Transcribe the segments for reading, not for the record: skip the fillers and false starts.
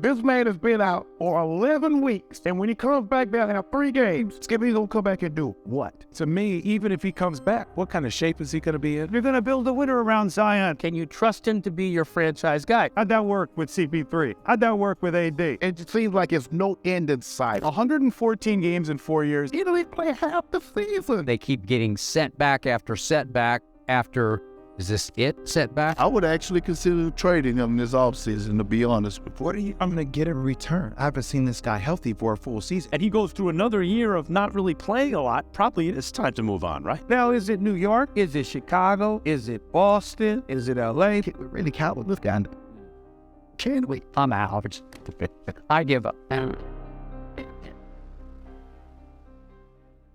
This man has been out for 11 weeks, and when he comes back, they'll have 3 games. Skippy's gonna come back and do what? To me, even if he comes back, what kind of shape is he going to be in? You're gonna build a winner around Zion. Can you trust him to be your franchise guy? How'd that work with CP3? How'd that work with AD? It seems like it's no end in sight. 114 games in 4 years. He didn't play half the season. They keep getting setback after setback after, is this it? Setback? I would actually consider trading him this offseason, to be honest. What are you going to get in return? I haven't seen this guy healthy for a full season. And he goes through another year of not really playing a lot. Probably it's time to move on, right? Now, is it New York? Is it Chicago? Is it Boston? Is it LA? Can we really count with this guy? Can we? I'm out. I give up.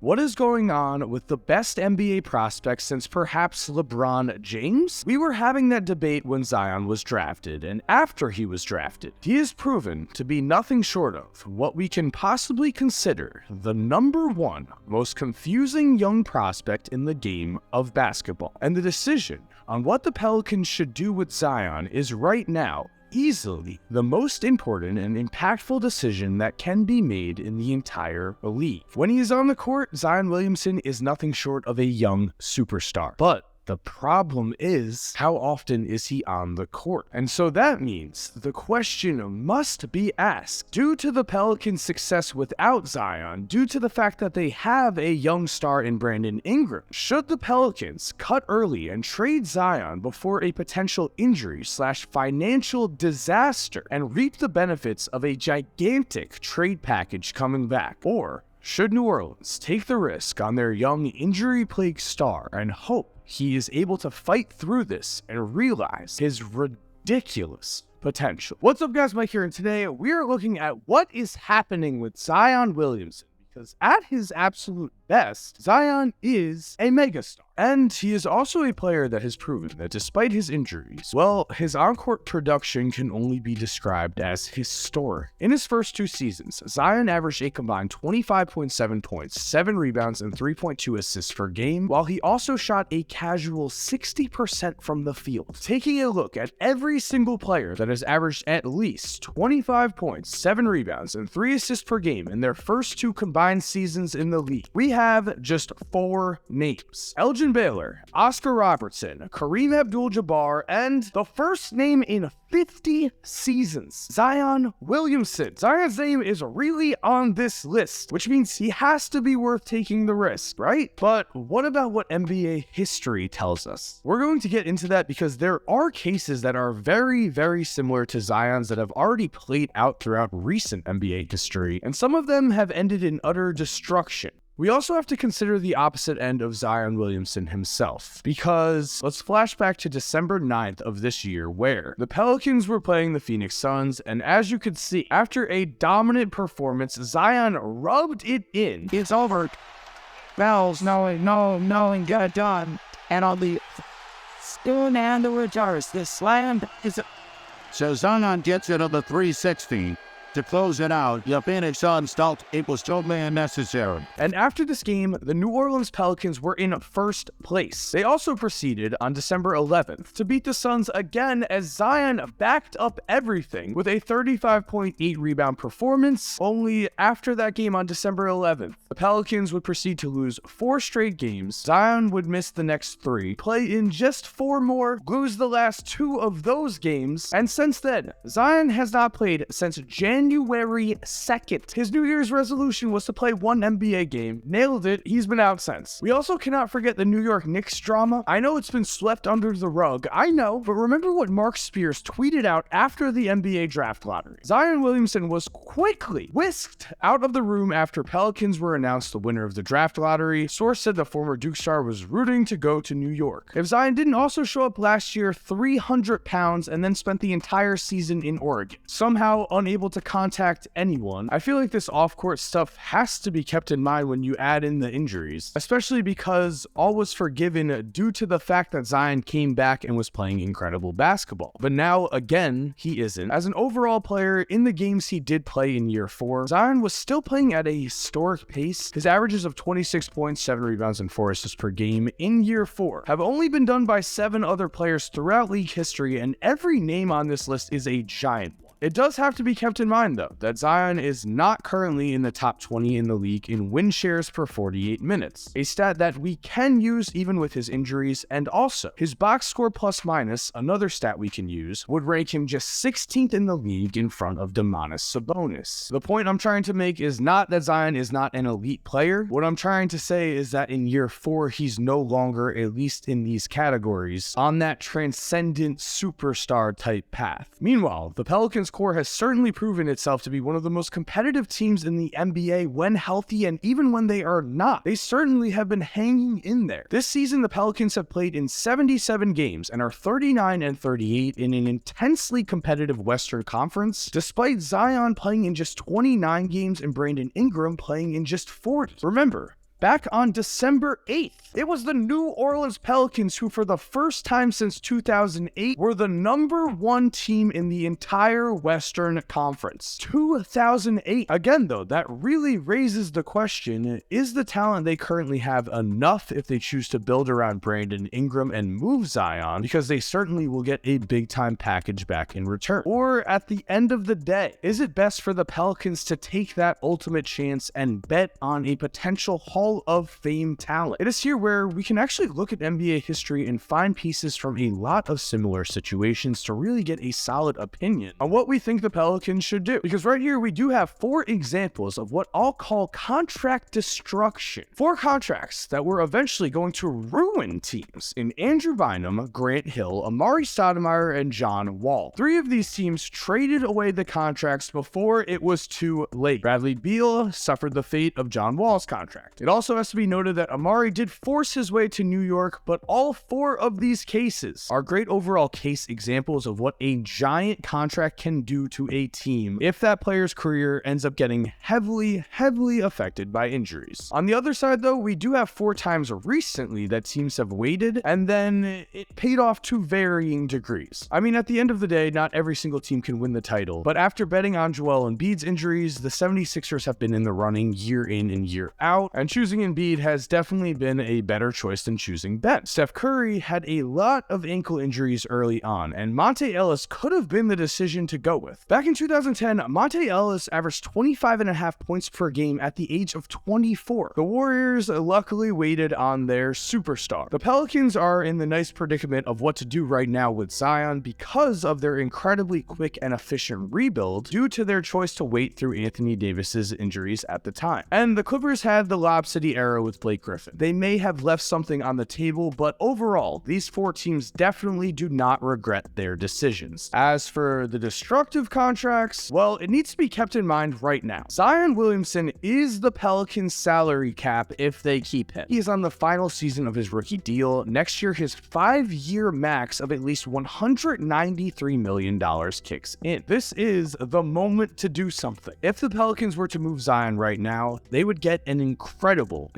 What is going on with the best NBA prospect since perhaps LeBron James? We were having that debate when Zion was drafted, and after he was drafted, he is proven to be nothing short of what we can possibly consider the #1 most confusing young prospect in the game of basketball. And the decision on what the Pelicans should do with Zion is right now easily the most important and impactful decision that can be made in the entire league. When he is on the court, Zion Williamson is nothing short of a young superstar. But the problem is, how often is he on the court? And so that means the question must be asked, due to the Pelicans' success without Zion, due to the fact that they have a young star in Brandon Ingram, should the Pelicans cut early and trade Zion before a potential injury/financial disaster and reap the benefits of a gigantic trade package coming back? Or should New Orleans take the risk on their young injury-plagued star and hope he is able to fight through this and realize his ridiculous potential? What's up, guys? Mike here, and today we're looking at what is happening with Zion Williamson. Because at his absolute best, Zion is a megastar. And he is also a player that has proven that despite his injuries, well, his on-court production can only be described as historic. In his first 2 seasons, Zion averaged a combined 25.7 points, 7 rebounds, and 3.2 assists per game, while he also shot a casual 60% from the field. Taking a look at every single player that has averaged at least 25 points, 7 rebounds, and 3 assists per game in their first 2 combined seasons in the league, we have just 4 names: Elgin Baylor, Oscar Robertson, Kareem Abdul-Jabbar, and the first name in 50 seasons, Zion Williamson. Zion's name is really on this list, which means he has to be worth taking the risk, right? But what about what NBA history tells us? We're going to get into that because there are cases that are very, very similar to Zion's that have already played out throughout recent NBA history, and some of them have ended in utter destruction. We also have to consider the opposite end of Zion Williamson himself, because let's flash back to December 9th of this year, where the Pelicans were playing the Phoenix Suns, and as you could see, after a dominant performance, Zion rubbed it in. It's over. Bells, no, and got done. And on the soon and the returns, the slam is. So Zion gets it on the 360. To close it out, the Phoenix Suns felt it was totally unnecessary. And after this game, the New Orleans Pelicans were in first place. They also proceeded on December 11th to beat the Suns again as Zion backed up everything with a 35.8 rebound performance. Only after that game on December 11th, the Pelicans would proceed to lose 4 straight games. Zion would miss the next 3, play in just 4 more, lose the last 2 of those games, and since then, Zion has not played since January 2nd. His New Year's resolution was to play 1 NBA game. Nailed it. He's been out since. We also cannot forget the New York Knicks drama. I know it's been swept under the rug. I know, but remember what Mark Spears tweeted out after the NBA draft lottery. Zion Williamson was quickly whisked out of the room after Pelicans were announced the winner of the draft lottery. Source said the former Duke star was rooting to go to New York. If Zion didn't also show up last year 300 pounds and then spent the entire season in Oregon, somehow unable to contact anyone, I feel like this off-court stuff has to be kept in mind when you add in the injuries, especially because all was forgiven due to the fact that Zion came back and was playing incredible basketball. But now, again, he isn't. As an overall player, in the games he did play in year 4, Zion was still playing at a historic pace. His averages of 26 points, 7 rebounds, and 4 assists per game in year 4 have only been done by 7 other players throughout league history, and every name on this list is a giant one. It does have to be kept in mind, though, that Zion is not currently in the top 20 in the league in win shares per 48 minutes, a stat that we can use even with his injuries, and also his box score plus minus, another stat we can use, would rank him just 16th in the league in front of Domantas Sabonis. The point I'm trying to make is not that Zion is not an elite player. What I'm trying to say is that in year 4, he's no longer, at least in these categories, on that transcendent superstar type path. Meanwhile, the Pelicans core has certainly proven itself to be one of the most competitive teams in the NBA when healthy, and even when they are not. They certainly have been hanging in there. This season, the Pelicans have played in 77 games and are 39-38 in an intensely competitive Western Conference, despite Zion playing in just 29 games and Brandon Ingram playing in just 40. Remember, back on December 8th, it was the New Orleans Pelicans who, for the first time since 2008, were the #1 team in the entire Western Conference. 2008. Again, though, that really raises the question, is the talent they currently have enough if they choose to build around Brandon Ingram and move Zion? Because they certainly will get a big-time package back in return. Or, at the end of the day, is it best for the Pelicans to take that ultimate chance and bet on a potential Hall of Fame talent? It is here where we can actually look at NBA history and find pieces from a lot of similar situations to really get a solid opinion on what we think the Pelicans should do. Because right here we do have 4 examples of what I'll call contract destruction. 4 contracts that were eventually going to ruin teams in Andrew Bynum, Grant Hill, Amari Stoudemire, and John Wall. 3 of these teams traded away the contracts before it was too late. Bradley Beal suffered the fate of John Wall's contract. It also has to be noted that Amari did force his way to New York, but all 4 of these cases are great overall case examples of what a giant contract can do to a team if that player's career ends up getting heavily affected by injuries. On the other side, though, we do have 4 times recently that teams have waited, and then it paid off to varying degrees. I mean, at the end of the day, not every single team can win the title, but after betting on Joel Embiid's injuries, the 76ers have been in the running year in and year out, and choosing Embiid has definitely been a better choice than choosing Ben. Steph Curry had a lot of ankle injuries early on, and Monte Ellis could have been the decision to go with. Back in 2010, Monte Ellis averaged 25.5 points per game at the age of 24. The Warriors luckily waited on their superstar. The Pelicans are in the nice predicament of what to do right now with Zion because of their incredibly quick and efficient rebuild due to their choice to wait through Anthony Davis's injuries at the time. And the Clippers had the Lob City era with Blake Griffin. They may have left something on the table, but overall, these 4 teams definitely do not regret their decisions. As for the destructive contracts, well, it needs to be kept in mind right now. Zion Williamson is the Pelicans' salary cap if they keep him. He is on the final season of his rookie deal. Next year, his 5-year max of at least $193 million kicks in. This is the moment to do something. If the Pelicans were to move Zion right now, they would get an incredible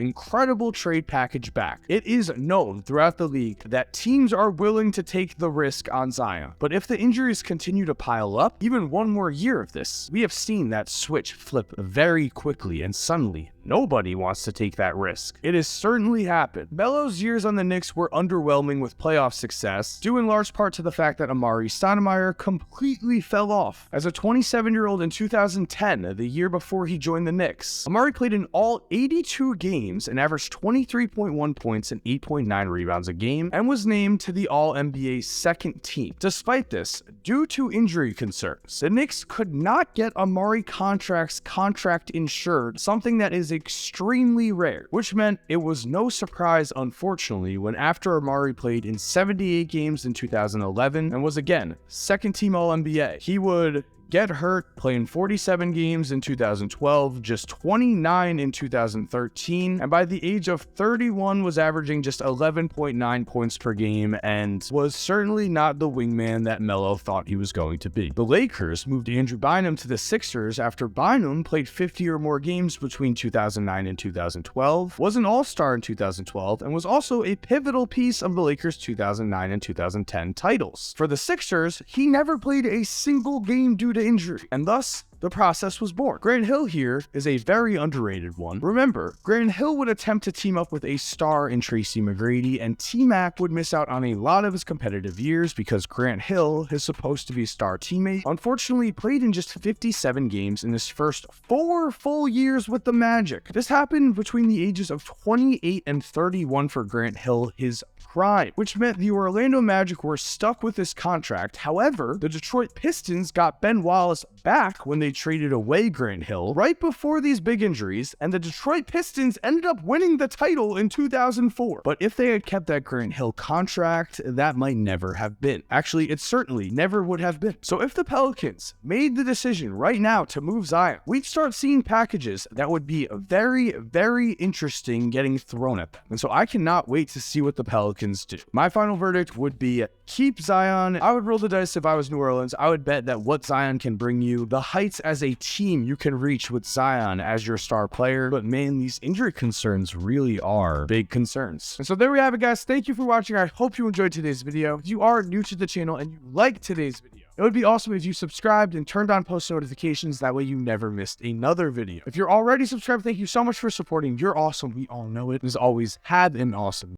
trade package back. It is known throughout the league that teams are willing to take the risk on Zion. But if the injuries continue to pile up, even one more year of this, we have seen that switch flip very quickly, and suddenly nobody wants to take that risk. It has certainly happened. Melo's years on the Knicks were underwhelming with playoff success, due in large part to the fact that Amari Stoudemire completely fell off. As a 27-year-old in 2010, the year before he joined the Knicks, Amari played in all 82 games and averaged 23.1 points and 8.9 rebounds a game, and was named to the All-NBA second team. Despite this, due to injury concerns, the Knicks could not get Amari contract insured, something that is extremely rare, which meant it was no surprise, unfortunately, when after Amari played in 78 games in 2011 and was again second team All-NBA, he would get hurt, playing 47 games in 2012, just 29 in 2013, and by the age of 31 was averaging just 11.9 points per game and was certainly not the wingman that Melo thought he was going to be. The Lakers moved Andrew Bynum to the Sixers after Bynum played 50 or more games between 2009 and 2012, was an all-star in 2012, and was also a pivotal piece of the Lakers' 2009 and 2010 titles. For the Sixers, he never played a single game due to to injury, and thus the process was born. Grant Hill here is a very underrated one. Remember, Grant Hill would attempt to team up with a star in Tracy McGrady, and T-Mac would miss out on a lot of his competitive years because Grant Hill, his supposed to be star teammate, unfortunately played in just 57 games in his first 4 full years with the Magic. This happened between the ages of 28 and 31 for Grant Hill, his prime, which meant the Orlando Magic were stuck with this contract. However, the Detroit Pistons got Ben Wallace back when they traded away Grant Hill right before these big injuries, and the Detroit Pistons ended up winning the title in 2004. But if they had kept that Grant Hill contract, that might never have been. Actually, it certainly never would have been. So if the Pelicans made the decision right now to move Zion, we'd start seeing packages that would be very, very interesting getting thrown at them. And so I cannot wait to see what the Pelicans do. My final verdict would be keep Zion. I would roll the dice if I was New Orleans. I would bet that what Zion can bring you, the heights as a team you can reach with Zion as your star player. But man, these injury concerns really are big concerns. And so there we have it, guys. Thank you for watching. I hope you enjoyed today's video. If you are new to the channel and you like today's video, it would be awesome if you subscribed and turned on post notifications. That way you never missed another video. If you're already subscribed, thank you so much for supporting. You're awesome. We all know it. As always, have an awesome